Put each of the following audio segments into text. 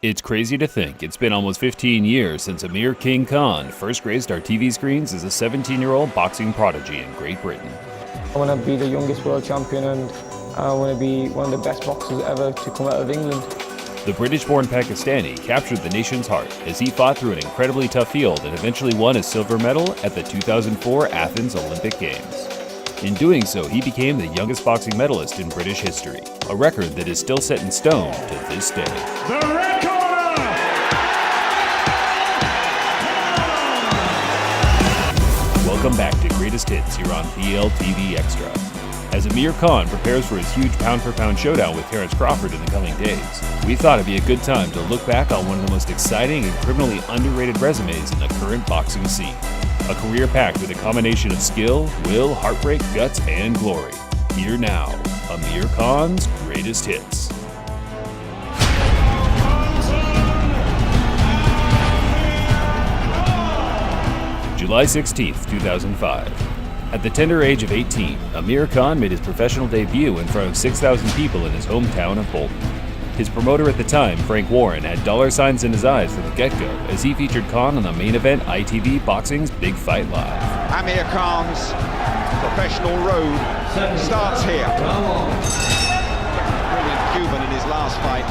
It's crazy to think it's been almost 15 years since Amir King Khan first graced our TV screens as a 17-year-old boxing prodigy in Great Britain. I want to be the youngest world champion, and I want to be one of the best boxers ever to come out of England. The British-born Pakistani captured the nation's heart as he fought through an incredibly tough field and eventually won a silver medal at the 2004 Athens Olympic Games. In doing so, he became the youngest boxing medalist in British history, a record that is still set in stone to this day. The red corner! Welcome back to Greatest Hits here on BLTV Extra. As Amir Khan prepares for his huge pound-for-pound showdown with Terence Crawford in the coming days, we thought it'd be a good time to look back on one of the most exciting and criminally underrated resumes in the current boxing scene. A career packed with a combination of skill, will, heartbreak, guts, and glory. Here now, Amir Khan's Greatest Hits. July 16th, 2005. At the tender age of 18, Amir Khan made his professional debut in front of 6,000 people in his hometown of Bolton. His promoter at the time, Frank Warren, had dollar signs in his eyes from the get-go as he featured Khan on the main event ITV Boxing's Big Fight Live. Amir Khan's professional road starts here. Brilliant Cuban in his last fight,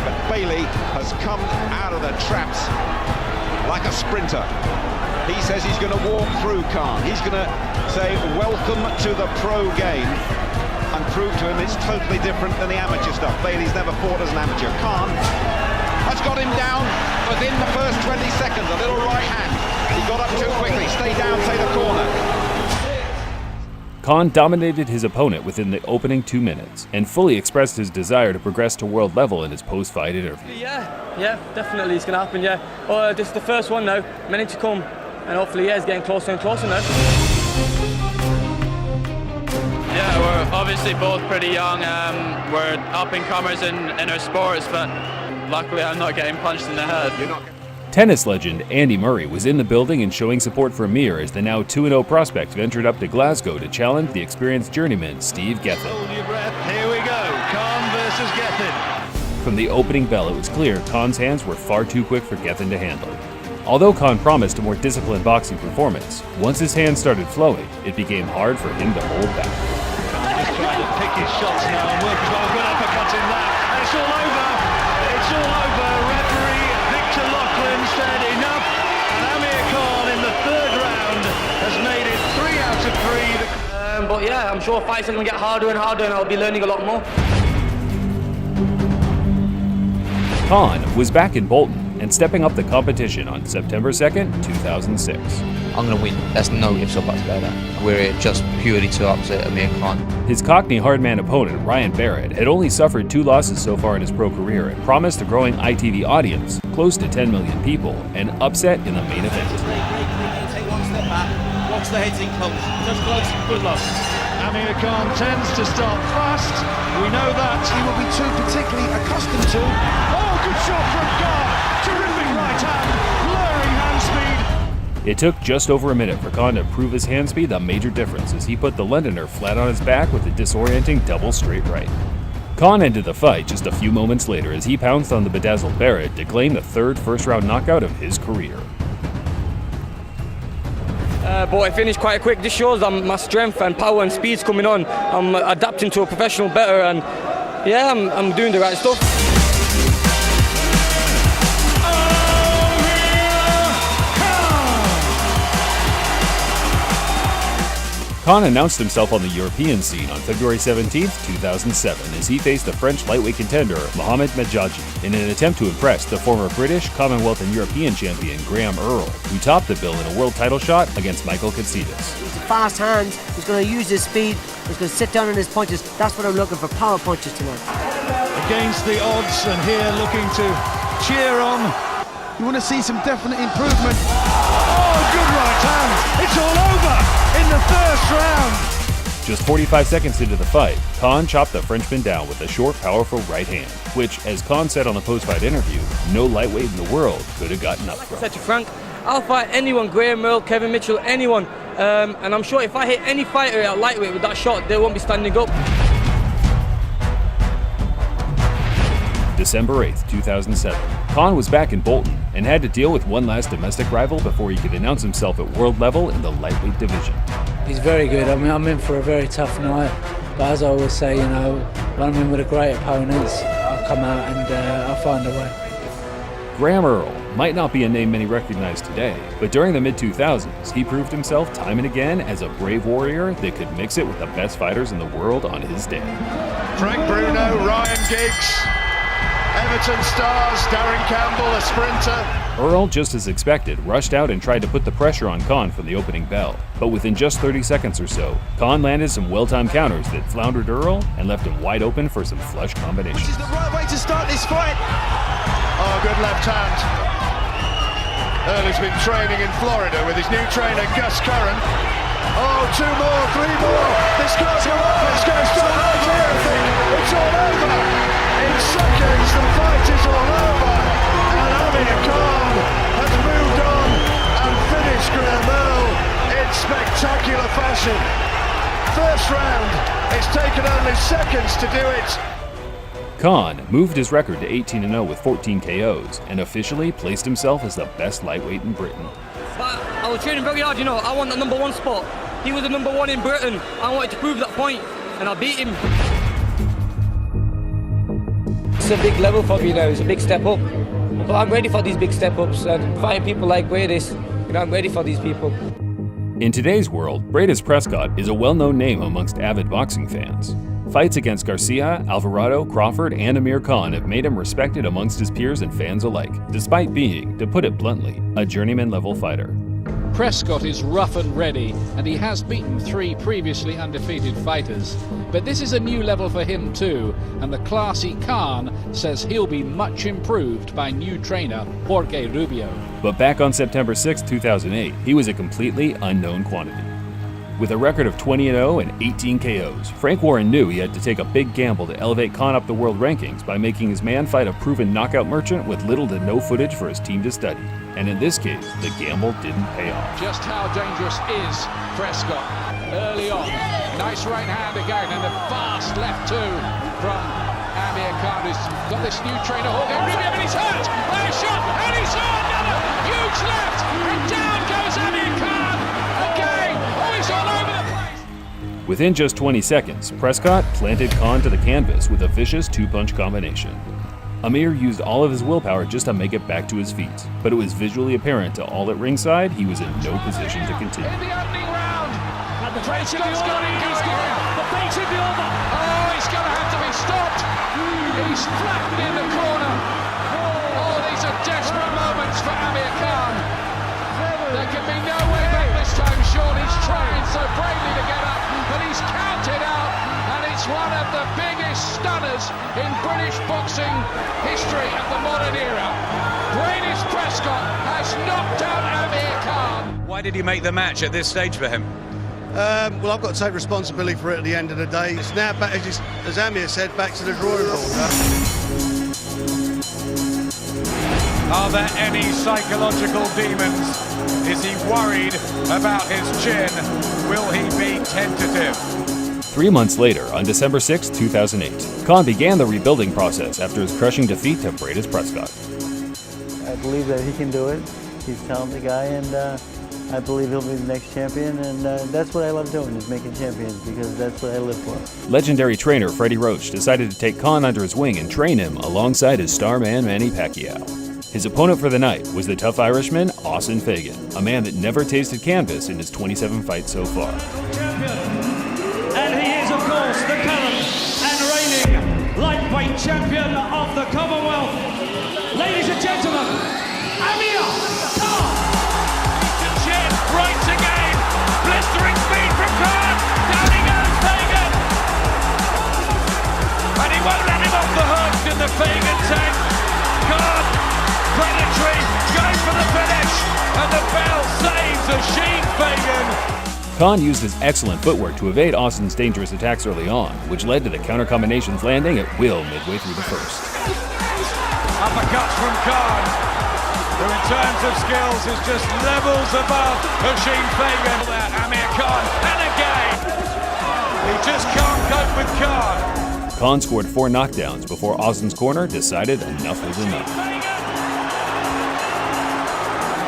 but Bailey has come out of the traps like a sprinter. He says he's going to walk through Khan. He's going to say, welcome to the pro game, and prove to him it's totally different than the amateur stuff. Bailey's never fought as an amateur. Khan has got him down within the first 20 seconds. A little right hand. He got up too quickly. Stay down, say the corner. Khan dominated his opponent within the opening 2 minutes and fully expressed his desire to progress to world level in his post-fight interview. Yeah, definitely it's going to happen, yeah. This is the first one now, many to come, and hopefully, yeah, it's getting closer and closer now. Yeah, we're obviously both pretty young. We're up-and-comers in our sports, but luckily I'm not getting punched in the head. Tennis legend Andy Murray was in the building and showing support for Amir as the now 2-0 prospect ventured up to Glasgow to challenge the experienced journeyman Steve Gethin. Hold your breath, here we go, Khan versus Gethin. From the opening bell, it was clear Khan's hands were far too quick for Gethin to handle. Although Khan promised a more disciplined boxing performance, once his hands started flowing, it became hard for him to hold back. Khan just trying to pick his shots now and work. He's got a good uppercut in that, and it's all over. It's all over. Referee Victor Loughlin said enough, and Amir Khan in the third round has made it 3 out of 3. But yeah, I'm sure fights are going to get harder and harder, and I'll be learning a lot more. Khan was back in Bolton and stepping up the competition on September 2nd, 2006. I'm going to win. There's no ifs or buts about that. We're here just purely to upset Amir Khan. His Cockney hardman opponent, Ryan Barrett, had only suffered 2 losses so far in his pro career and promised a growing ITV audience, close to 10 million people, an upset in the main event. Take one step back, watch the heads in close. Just close, good luck. Amir Khan tends to start fast. We know that. He will be too particularly accustomed to. Oh, good shot from Khan. Terrific right hand, blurring hand speed. It took just over a minute for Khan to prove his hand speed a major difference as he put the Londoner flat on his back with a disorienting double straight right. Khan ended the fight just a few moments later as he pounced on the bedazzled Barrett to claim the third first-round knockout of his career. But I finished quite quick. This shows my strength and power and speed's coming on. I'm adapting to a professional better, and yeah, I'm doing the right stuff. Khan announced himself on the European scene on February 17, 2007, as he faced the French lightweight contender Mohamed Medjaji in an attempt to impress the former British, Commonwealth and European champion Graham Earl, who topped the bill in a world title shot against Michael Katsidis. He's fast hands, he's going to use his speed, he's going to sit down on his punches. That's what I'm looking for, power punches tonight. Against the odds, and here looking to cheer on. You want to see some definite improvement. Oh, good right hand. It's all over in the first round. Just 45 seconds into the fight, Khan chopped the Frenchman down with a short, powerful right hand, which, as Khan said on the post-fight interview, no lightweight in the world could have gotten up from. Like I said to Frank, I'll fight anyone, Graham Earl, Kevin Mitchell, anyone. And I'm sure if I hit any fighter at lightweight with that shot, they won't be standing up. December 8, 2007. Khan was back in Bolton and had to deal with one last domestic rival before he could announce himself at world level in the lightweight division. He's very good. I mean, I'm in for a very tough night. But as I always say, you know, when I'm in with a great opponents, I'll come out and I'll find a way. Graham Earl might not be a name many recognize today, but during the mid-2000s, he proved himself time and again as a brave warrior that could mix it with the best fighters in the world on his day. Frank Bruno, Ryan Giggs, Everton stars, Darren Campbell, a sprinter. Earl, just as expected, rushed out and tried to put the pressure on Khan from the opening bell. But within just 30 seconds or so, Khan landed some well-timed counters that floundered Earl and left him wide open for some flush combinations. This is the right way to start this fight. Oh, good left hand. Earl's been training in Florida with his new trainer, Gus Curran. Oh, 2 more, 3 more. This can't go on. It's going to start right here, I think. It's all over. In seconds, the fight is all over. And Amir Khan has moved on and finished Graham Earl in spectacular fashion. First round, it's taken only seconds to do it. Khan moved his record to 18-0 with 14 KOs and officially placed himself as the best lightweight in Britain. But I was training very hard, you know. I won the number 1 spot. He was the number 1 in Britain. I wanted to prove that point, and I beat him. It's a big level for me now. It's a big step up. But I'm ready for these big step-ups, and fighting people like Bradis, you know, I'm ready for these people. In today's world, Bradis Prescott is a well-known name amongst avid boxing fans. Fights against Garcia, Alvarado, Crawford, and Amir Khan have made him respected amongst his peers and fans alike, despite being, to put it bluntly, a journeyman-level fighter. Prescott is rough and ready, and he has beaten 3 previously undefeated fighters. But this is a new level for him too, and the classy Khan says he'll be much improved by new trainer Jorge Rubio. But back on September 6, 2008, he was a completely unknown quantity. With a record of 20-0 and 18 KOs, Frank Warren knew he had to take a big gamble to elevate Khan up the world rankings by making his man fight a proven knockout merchant with little to no footage for his team to study. And in this case, the gamble didn't pay off. Just how dangerous is Prescott early on? Nice right hand again, and a fast left too from Amir Khan, who's got this new trainer, Jorge Rubio, and he's hurt! Oh, shot! And he saw another huge left! And down goes Amir Khan again! Oh, he's all over the place! Within just 20 seconds, Prescott planted Khan to the canvas with a vicious 2-punch combination. Amir used all of his willpower just to make it back to his feet, but it was visually apparent to all at ringside he was in no position to continue. In the opening round, and the Prescott's got it, he's got it, the beat in the over. Oh, he's going to have to be stopped. He's flattened in the corner. Oh, these are desperate moments for Amir Khan. There can be no way back this time, Sean. He's trying so bravely to get up, but he's counted out, and it's one of the biggest stunners in British boxing history of the modern era. Bradis Prescott has knocked out Amir Khan. Why did you make the match at this stage for him? Well, I've got to take responsibility for it at the end of the day. It's now back, as Amir said, back to the drawing board. Are there any psychological demons? Is he worried about his chin? Will he be tentative? 3 months later, on December 6, 2008, Khan began the rebuilding process after his crushing defeat to Bradis Prescott. I believe that he can do it. He's a talented guy, and I believe he'll be the next champion, and that's what I love doing, is making champions, because that's what I live for. Legendary trainer Freddie Roach decided to take Khan under his wing and train him alongside his star man Manny Pacquiao. His opponent for the night was the tough Irishman, Austin Fagan, a man that never tasted canvas in his 27 fights so far. And he is, of course, the current and reigning lightweight champion of the Commonwealth. Ladies and gentlemen, Amir Khan! Chin, right again, blistering speed from Khan, down he goes, Fagan! And he won't let him off the hook in the Fagan tank. Khan, predatory, going for the finish, and the bell saves Asheen Fagan. Khan used his excellent footwork to evade Austin's dangerous attacks early on, which led to the counter combinations landing at will midway through the first. Uppercuts from Khan, who in terms of skills is just levels above Asheen Fagan. Amir Khan, and again! He just can't cope with Khan. Khan scored 4 knockdowns before Austin's corner decided enough was enough.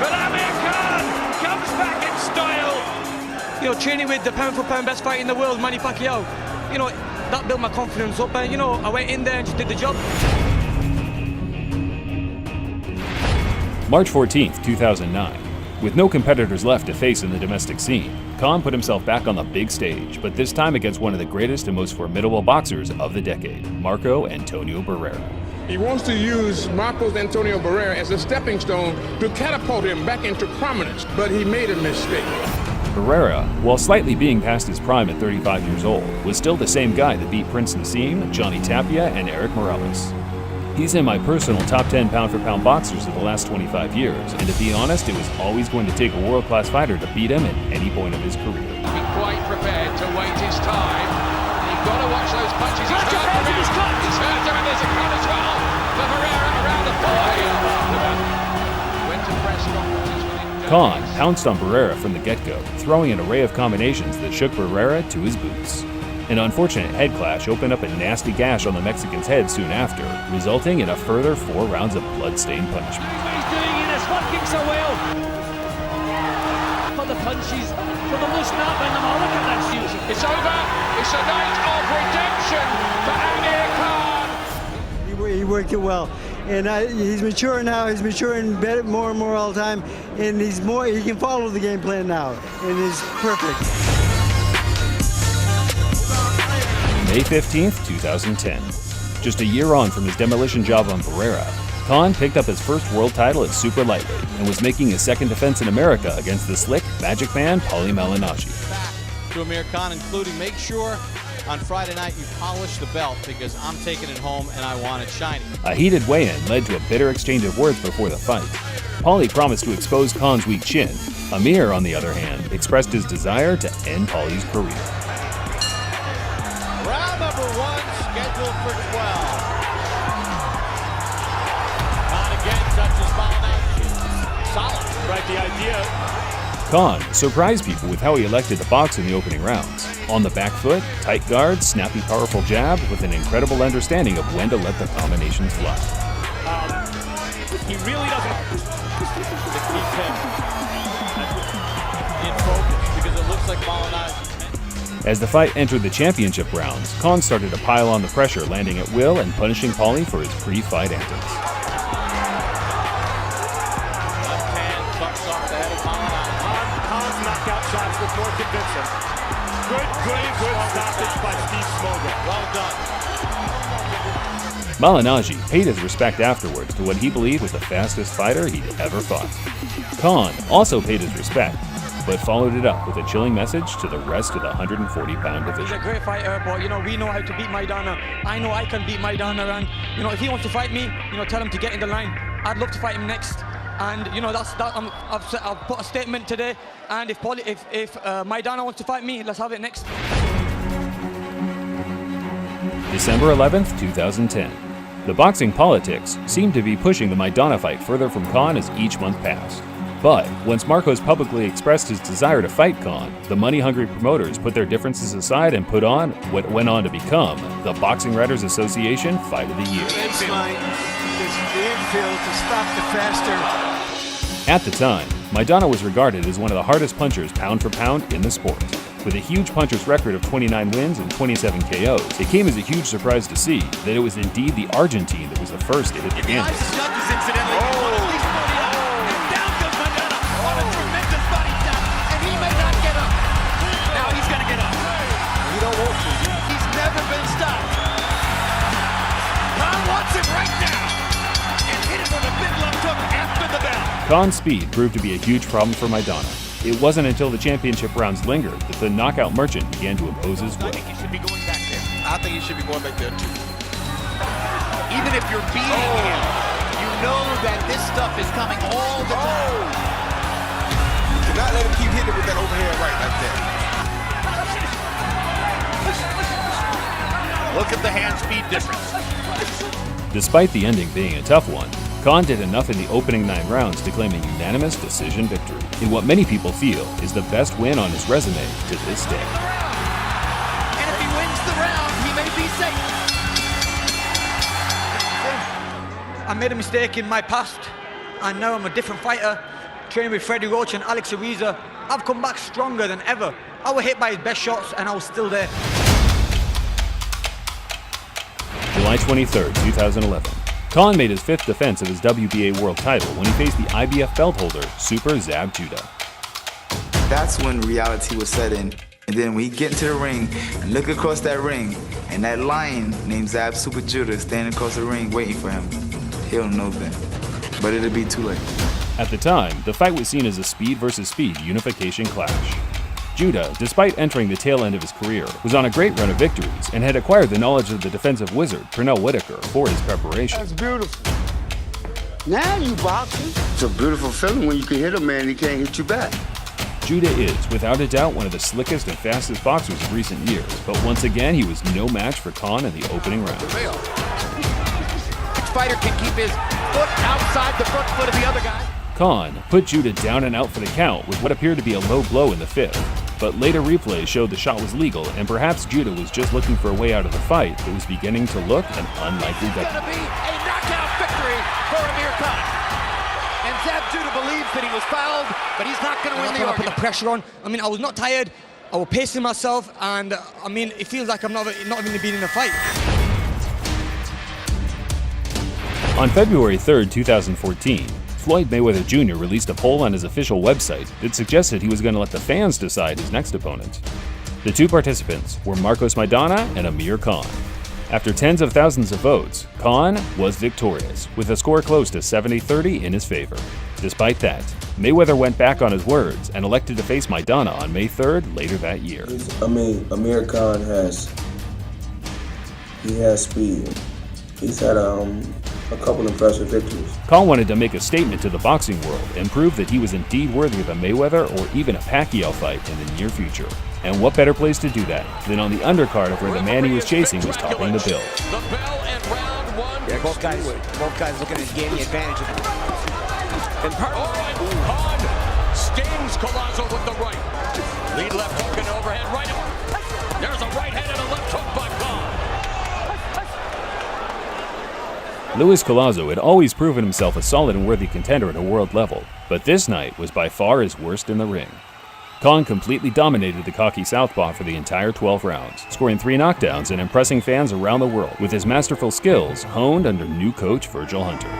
But Amir Khan comes back in style. You know, training with the pound for pound best fighter in the world, Manny Pacquiao, you know, that built my confidence up, and you know, I went in there and just did the job. March 14th, 2009. With no competitors left to face in the domestic scene, Khan put himself back on the big stage, but this time against one of the greatest and most formidable boxers of the decade, Marco Antonio Barrera. He wants to use Marcos Antonio Barrera as a stepping stone to catapult him back into prominence, but he made a mistake. Barrera, while slightly being past his prime at 35 years old, was still the same guy that beat Prince Nassim, Johnny Tapia, and Eric Morales. He's in my personal top 10 pound-for-pound boxers of the last 25 years, and to be honest, it was always going to take a world-class fighter to beat him at any point of his career. Be quite prepared to wait his time. You've got to watch those punches. He's hurt him. He's hurt him, and there's a count as well for Barrera around the 40. Went to press conferences with him. Khan pounced on Barrera from the get-go, throwing an array of combinations that shook Barrera to his boots. An unfortunate head clash opened up a nasty gash on the Mexican's head soon after, resulting in a further 4 rounds of blood-stained punishment. He's doing it, it's working so well. For the punches, for the loose knot in the mouth, look at that shoot. It's over. It's a night of redemption for Amir Khan. He worked it well, and he's mature now. He's maturing better, more and more all the time, and he can follow the game plan now, and it's perfect. May 15th, 2010. Just a year on from his demolition job on Barrera, Khan picked up his first world title at super lightweight and was making his second defense in America against the slick Magic Man Paulie Malignaggi. Back to Amir Khan, including make sure on Friday night you polish the belt because I'm taking it home and I want it shiny. A heated weigh-in led to a bitter exchange of words before the fight. Paulie promised to expose Khan's weak chin. Amir, on the other hand, expressed his desire to end Paulie's career. Round number 1 scheduled for 12. Khan again touches Malignaggi. Solid. Right, the idea. Khan surprised people with how he elected to box in the opening rounds. On the back foot, tight guard, snappy, powerful jab with an incredible understanding of when to let the combinations fly. He really doesn't to keep him in focus because it looks like Malignaggi. As the fight entered the championship rounds, Khan started to pile on the pressure, landing at will and punishing Paulie for his pre-fight antics. Left hand bucks off the head of Malignaggi. Khan's knockout shots look more convincing. Good stoppage by Steve Smoger. Well done. Malignaggi paid his respect afterwards to what he believed was the fastest fighter he'd ever fought. Khan also paid his respect, but followed it up with a chilling message to the rest of the 140-pound division. He's a great fighter, but you know, we know how to beat Maidana. I know I can beat Maidana, and you know, if he wants to fight me, you know, tell him to get in the line. I'd love to fight him next, and you know, I've put a statement today. And if Maidana wants to fight me, let's have it next. December 11th, 2010. The boxing politics seemed to be pushing the Maidana fight further from Khan as each month passed. But once Marcos publicly expressed his desire to fight Khan, the money-hungry promoters put their differences aside and put on what went on to become the Boxing Writers Association Fight of the Year. At the time, Maidana was regarded as one of the hardest punchers pound for pound in the sport. With a huge puncher's record of 29 wins and 27 KOs, it came as a huge surprise to see that it was indeed the Argentine that was the first to hit the canvas. Khan's speed proved to be a huge problem for Maidana. It wasn't until the championship rounds lingered that the knockout merchant began to impose his will. I think he should be going back there. I think he should be going back there too. Even if you're beating him, you know that this stuff is coming all the time. Do not let him keep hitting with that overhand right like that. Look at the hand speed difference. Despite the ending being a tough one, Khan did enough in the opening 9 rounds to claim a unanimous decision victory in what many people feel is the best win on his resume to this day. And if he wins the round, he may be safe. I made a mistake in my past, and now I'm a different fighter. Training with Freddie Roach and Alex Ariza. I've come back stronger than ever. I was hit by his best shots, and I was still there. July 23rd, 2011. Khan made his 5th defense of his WBA world title when he faced the IBF belt holder, Super Zab Judah. That's when reality was set in. And then when he get into the ring and look across that ring, and that lion named Zab Super Judah standing across the ring waiting for him, he'll know then. But it'll be too late. At the time, the fight was seen as a speed versus speed unification clash. Judah, despite entering the tail end of his career, was on a great run of victories and had acquired the knowledge of the defensive wizard, Pernell Whitaker, for his preparation. That's beautiful. Now you boxing. It's a beautiful feeling when you can hit a man and he can't hit you back. Judah is, without a doubt, one of the slickest and fastest boxers of recent years, but once again, he was no match for Khan in the opening round. Each fighter can keep his foot outside the front foot of the other guy. Khan put Judah down and out for the count with what appeared to be a low blow in the 5th, but later replays showed the shot was legal and perhaps Judah was just looking for a way out of the fight that was beginning to look an unlikely It's going to be a knockout victory for Amir Khan. And Zab Judah believes that he was fouled, but he's not going to win the I put argument. the pressure on. I mean, I was not tired. I was pacing myself, and I mean, it feels like I'm not even being in a fight. On February 3rd, 2014, Floyd Mayweather Jr. released a poll on his official website that suggested he was going to let the fans decide his next opponent. The 2 participants were Marcos Maidana and Amir Khan. After tens of thousands of votes, Khan was victorious, with a score close to 70-30 in his favor. Despite that, Mayweather went back on his words and elected to face Maidana on May 3rd later that year. Amir Khan has speed. He's had a couple impressive victories. Khan wanted to make a statement to the boxing world and prove that he was indeed worthy of a Mayweather or even a Pacquiao fight in the near future. And what better place to do that than on the undercard of where the man he was chasing was topping the bill. Yeah, both guys looking to gain the advantage. And Khan stings Collazo with the right. Lead left hook and overhead right. There's a right hand and a left hook by Khan. Luis Collazo had always proven himself a solid and worthy contender at a world level, but this night was by far his worst in the ring. Khan completely dominated the cocky southpaw for the entire 12 rounds, scoring 3 knockdowns and impressing fans around the world with his masterful skills honed under new coach Virgil Hunter.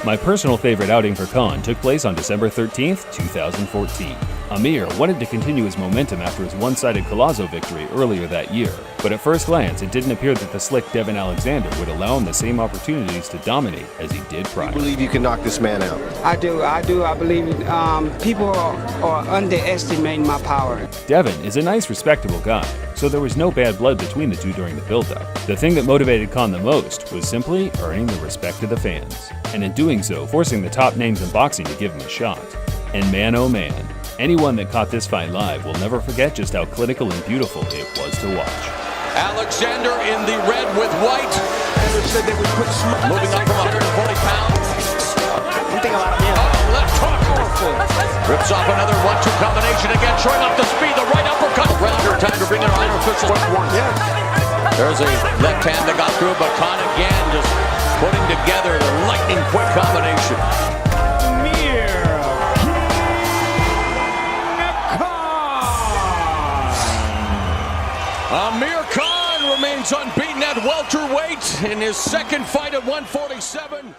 My personal favorite outing for Khan took place on December 13th, 2014. Amir wanted to continue his momentum after his one-sided Collazo victory earlier that year, but at first glance it didn't appear that the slick Devin Alexander would allow him the same opportunities to dominate as he did prior. I believe you can knock this man out. I do. I believe people are underestimating my power. Devin is a nice, respectable guy, so there was no bad blood between the two during the build-up. The thing that motivated Khan the most was simply earning the respect of the fans, and in doing so, forcing the top names in boxing to give him a shot. And man, oh man, anyone that caught this fight live will never forget just how clinical and beautiful it was to watch. Alexander in the red with white. Moving up from 140 pounds. One thing about him, Left hook. Rips off another 1-2 combination again, showing off the speed. The right uppercut. Rounder time to bring in our official. There's a left hand that got through, but Khan again just putting together the lightning quick combination. Amir Khan remains unbeaten at welterweight in his second fight at 147.